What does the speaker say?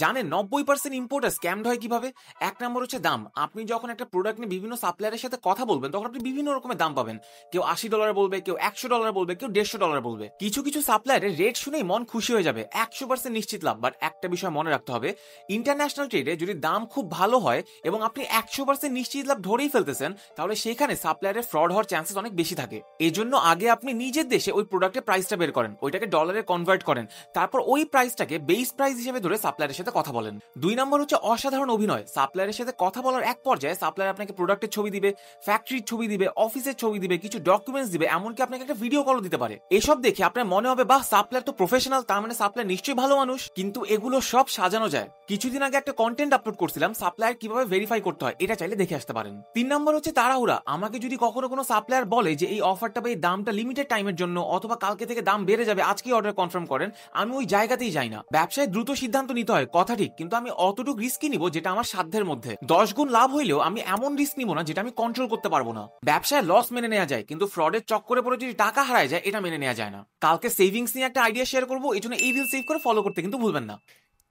জানেন 90% importer scammed হয় কিভাবে? এক নম্বর হচ্ছে দাম। আপনি যখন একটা প্রোডাক্ট নিয়ে বিভিন্ন সাপ্লায়ারের সাথে কথা বলবেন তখন আপনি বিভিন্ন রকমের দাম পাবেন। কেউ $80 বলবে, কেউ $100 বলবে, কেউ $150 বলবে। কিছু কিছু সাপ্লায়ারের রেট শুনেই মন খুশি হয়ে যাবে, 100% নিশ্চিত লাভ। বাট একটা বিষয় মনে রাখতে হবে, ইন্টারন্যাশনাল ট্রেডে যদি দাম খুব ভালো হয় এবং আপনি 100% নিশ্চিত লাভ ধরেই ফেলতেছেন, তাহলে সেখানে সাপ্লায়ারের ফ্রড হওয়ার চান্সেস অনেক বেশি থাকে। এজন্য আগে আপনি নিজের দেশে ওই প্রোডাক্টের প্রাইসটা বের করেন, ওইটাকে ডলারে কনভার্ট করেন, তারপর ওই প্রাইসটাকে বেস প্রাইস হিসেবে ধরে সাপ্লায়ারের সাথে কথা বলেন। 2 নম্বর হচ্ছে অসাধারণ অভিনয়। সাপ্লায়ারের সাথে কথা বলার এক পর্যায়ে সাপ্লায়ার আপনাকে প্রোডাক্টের ছবি দিবে, ফ্যাক্টরির ছবি দিবে, অফিসের ছবি দিবে, কিছু ডকুমেন্টস দিবে, এমনকি আপনাকে একটা ভিডিও কলও দিতে পারে। এসব দেখে আপনার মনে হবে বাহ, সাপ্লায়ার তো প্রফেশনাল, তার মানে সাপ্লায়ার নিশ্চয়ই ভালো মানুষ। কিন্তু এগুলো সব সাজানো যায়। কিছুদিন আগে একটা কন্টেন্ট আপলোড করছিলাম সাপ্লায়ার কিভাবে ভেরিফাই করতে হয়, এটা চাইলে দেখে আসতে পারেন। 3 নম্বর হচ্ছে তাড়াহুড়া। আমাকে যদি কখনো কোনো সাপ্লায়ার বলে যে এই অফারটা বা এই দামটা লিমিটেড টাইমের জন্য, অথবা কালকে থেকে দাম বেড়ে যাবে, আজকেই অর্ডার কনফার্ম করেন, আমি ওই জায়গাতেই যাই না। ব্যবসায় দ্রুত সিদ্ধান্ত নিতে হয়, কথা ঠিক, কিন্তু আমি অতটুকু রিস্কই নিব যেটা আমার সাধ্যের মধ্যে। 10 গুণ লাভ হইলেও আমি এমন রিস্ক নিব না যেটা আমি কন্ট্রোল করতে পারবো না। ব্যবসায় লস মেনে নেওয়া যায়, কিন্তু ফ্রডের চক্করে পড়ে যদি টাকা হারায় যায়, এটা মেনে নেওয়া যায় না। কালকে সেভিংস নিয়ে একটা আইডিয়া শেয়ার করবো, এই জন্য এই রিল সেভ করে ফলো করতে কিন্তু ভুলবেন না।